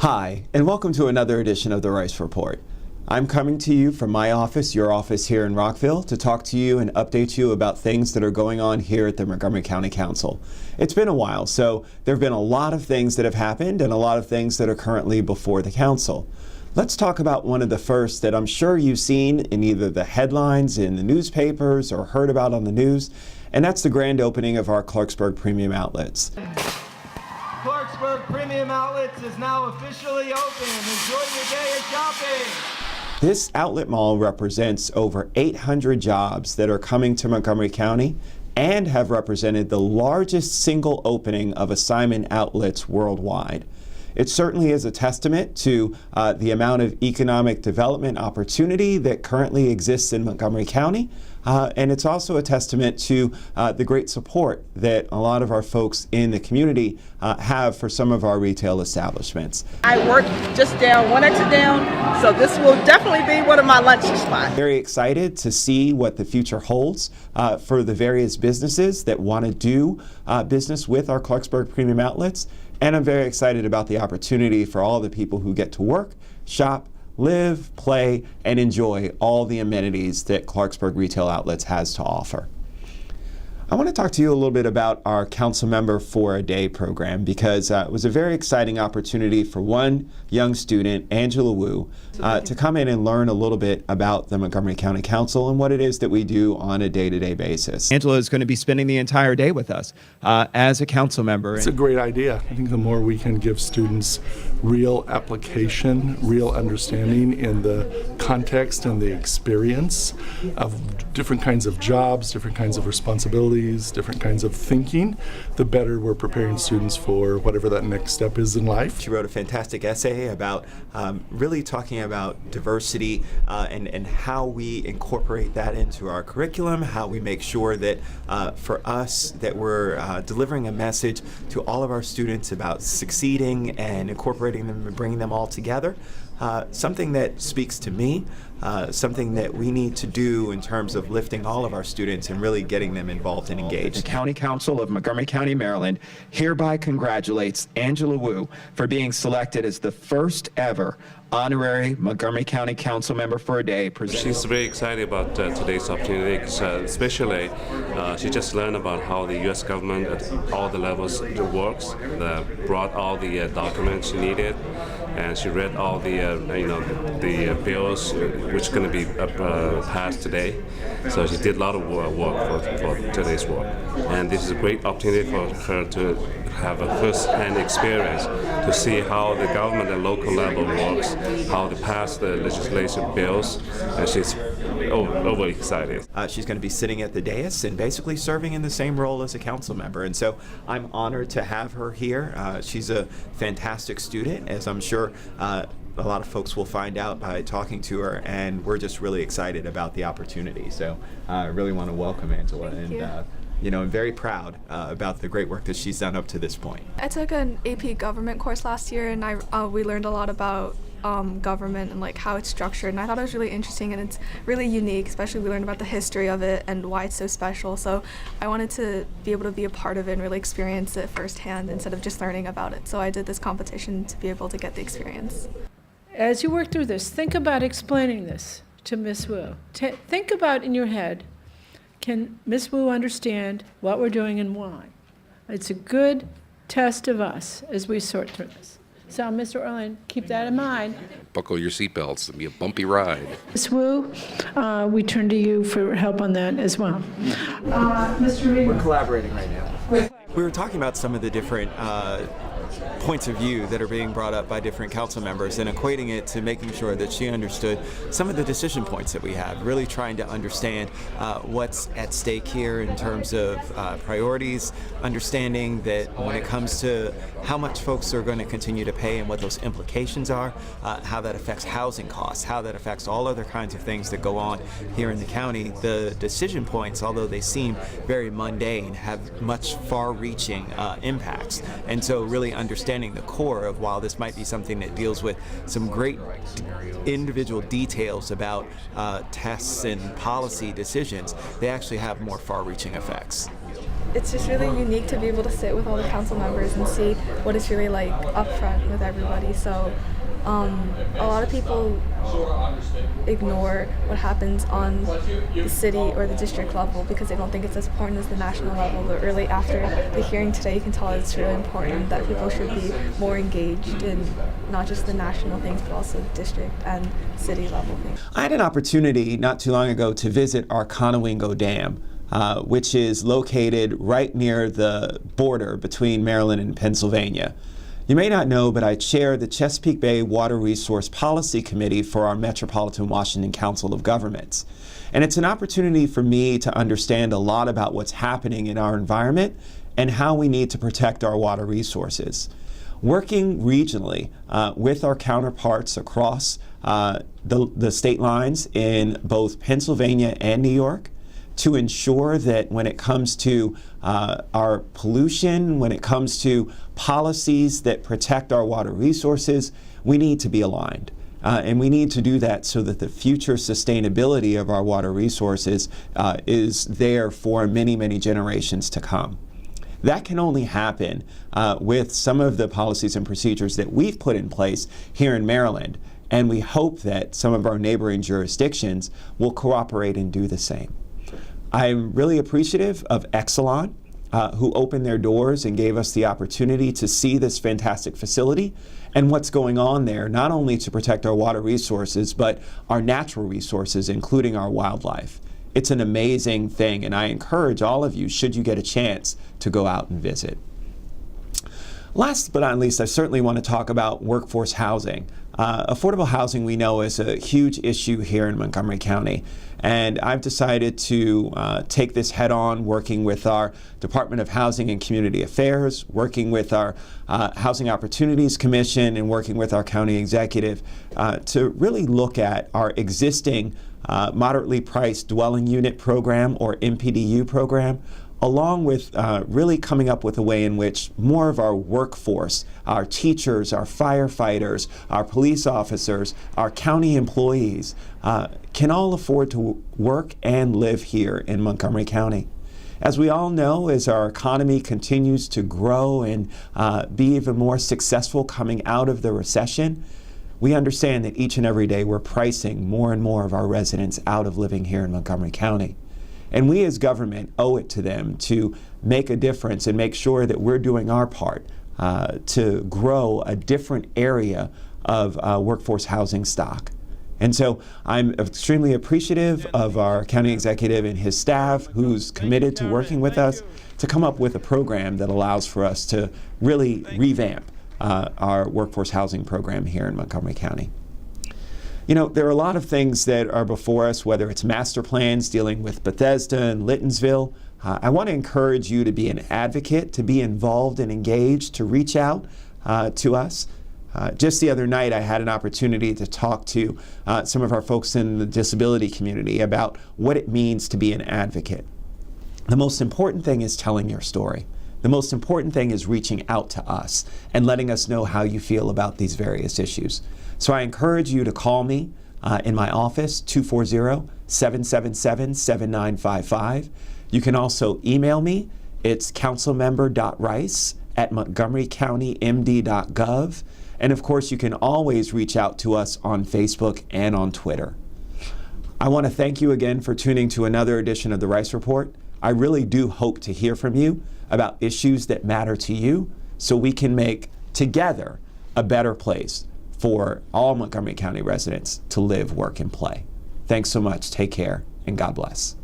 Hi, and welcome to another edition of the Rice Report. I'm coming to you from my office, your office here in Rockville, to talk to you and update you about things that are going on here at the Montgomery County Council. It's been a while, so there have been a lot of things that have happened and a lot of things that are currently before the council. Let's talk about one of the first that I'm sure you've seen in either the headlines in the newspapers or heard about on the news, and that's the grand opening of our Clarksburg Premium Outlets. Clarksburg Premium Outlets is now officially open. Enjoy your day of shopping. This outlet mall represents over 800 jobs that are coming to Montgomery County and have represented the largest single opening of assignment outlets worldwide. It certainly is a testament to the amount of economic development opportunity that currently exists in Montgomery County, and it's also a testament to the great support that a lot of our folks in the community have for some of our retail establishments. I work just down, one exit down, so this will definitely be one of my lunch spots. Very excited to see what the future holds for the various businesses that want to do business with our Clarksburg Premium Outlets. And I'm very excited about the opportunity for all the people who get to work, shop, live, play, and enjoy all the amenities that Clarksburg Retail Outlets has to offer. I want to talk to you a little bit about our Council Member for a Day program because it was a very exciting opportunity for one young student, Angela Wu, to come in and learn a little bit about the Montgomery County Council and what it is that we do on a day-to-day basis. Angela is going to be spending the entire day with us as a council member. It's a great idea. I think the more we can give students real application, real understanding in the context and the experience of different kinds of jobs, different kinds of responsibilities, different kinds of thinking, the better we're preparing students for whatever that next step is in life. She wrote a fantastic essay about really talking about diversity and how we incorporate that into our curriculum, how we make sure that for us that we're delivering a message to all of our students about succeeding and incorporating them and bringing them all together. Something that speaks to me, something that we need to do in terms of lifting all of our students and really getting them involved and engaged. The County Council of Montgomery County, Maryland hereby congratulates Angela Wu for being selected as the first ever honorary Montgomery County Council Member for a Day. She's very excited about today's opportunity, especially she just learned about how the U.S. government at all the levels works, brought all the documents she needed, and she read all the the bills which are going to be passed today. So she did a lot of work for today's work, and this is a great opportunity for her to have a first-hand experience to see how the government at local level works, how to pass the legislation bills, and she's overly excited. She's going to be sitting at the dais and basically serving in the same role as a council member, and so I'm honored to have her here. She's a fantastic student, as I'm sure a lot of folks will find out by talking to her, and we're just really excited about the opportunity. So I really want to welcome Angela, I'm very proud about the great work that she's done up to this point. I took an AP government course last year, and we learned a lot about government and how it's structured, and I thought it was really interesting and it's really unique, especially we learned about the history of it and why it's so special. So I wanted to be able to be a part of it and really experience it firsthand instead of just learning about it. So I did this competition to be able to get the experience. As you work through this, think about explaining this to Ms. Wu. Think about in your head, can Ms. Wu understand what we're doing and why? It's a good test of us as we sort through this. So, Mr. Orland, keep that in mind. Buckle your seatbelts. It'll be a bumpy ride. Ms. Wu, we turn to you for help on that as well. Mr. Reed. We're collaborating right now. We were talking about some of the different points of view that are being brought up by different council members and equating it to making sure that she understood some of the decision points that we have, really trying to understand what's at stake here in terms of priorities, understanding that when it comes to how much folks are going to continue to pay and what those implications are, how that affects housing costs, how that affects all other kinds of things that go on here in the county. The decision points, although they seem very mundane, have much far-reaching impacts. And so really understanding the core of, while this might be something that deals with some great individual details about tests and policy decisions, they actually have more far-reaching effects. it's just really unique to be able to sit with all the council members and see what it's really like up front with everybody. So a lot of people ignore what happens on the city or the district level because they don't think it's as important as the national level, but really after the hearing today you can tell it's really important that people should be more engaged in not just the national things but also district and city level things. I had an opportunity not too long ago to visit our Conowingo Dam, which is located right near the border between Maryland and Pennsylvania. You may not know, but I chair the Chesapeake Bay Water Resource Policy Committee for our Metropolitan Washington Council of Governments. And it's an opportunity for me to understand a lot about what's happening in our environment and how we need to protect our water resources. Working regionally with our counterparts across the state lines in both Pennsylvania and New York, to ensure that when it comes to our pollution, when it comes to policies that protect our water resources, we need to be aligned. And we need to do that so that the future sustainability of our water resources is there for many, many generations to come. That can only happen with some of the policies and procedures that we've put in place here in Maryland. And we hope that some of our neighboring jurisdictions will cooperate and do the same. I'm really appreciative of Exelon, who opened their doors and gave us the opportunity to see this fantastic facility and what's going on there, not only to protect our water resources, but our natural resources, including our wildlife. It's an amazing thing, and I encourage all of you, should you get a chance, to go out and visit. Last but not least, I certainly want to talk about workforce housing. Affordable housing, we know, is a huge issue here in Montgomery County, and I've decided to take this head on, working with our Department of Housing and Community Affairs, working with our Housing Opportunities Commission, and working with our county executive to really look at our existing moderately priced dwelling unit program, or MPDU program, along with really coming up with a way in which more of our workforce, our teachers, our firefighters, our police officers, our county employees, can all afford to work and live here in Montgomery County. As we all know, as our economy continues to grow and be even more successful coming out of the recession, we understand that each and every day we're pricing more and more of our residents out of living here in Montgomery County. And we as government owe it to them to make a difference and make sure that we're doing our part to grow a different area of workforce housing stock. And so I'm extremely appreciative of our county executive and his staff, who's committed to working with us to come up with a program that allows for us to really revamp our workforce housing program here in Montgomery County. You know, there are a lot of things that are before us, whether it's master plans dealing with Bethesda and Littonsville. I want to encourage you to be an advocate, to be involved and engaged, to reach out to us. Just the other night, I had an opportunity to talk to some of our folks in the disability community about what it means to be an advocate. The most important thing is telling your story. The most important thing is reaching out to us and letting us know how you feel about these various issues. So I encourage you to call me in my office, 240-777-7955. You can also email me. It's councilmember.rice@montgomerycountymd.gov. And of course, you can always reach out to us on Facebook and on Twitter. I want to thank you again for tuning to another edition of the Rice Report. I really do hope to hear from you about issues that matter to you so we can make together a better place for all Montgomery County residents to live, work, and play. Thanks so much. Take care, and God bless.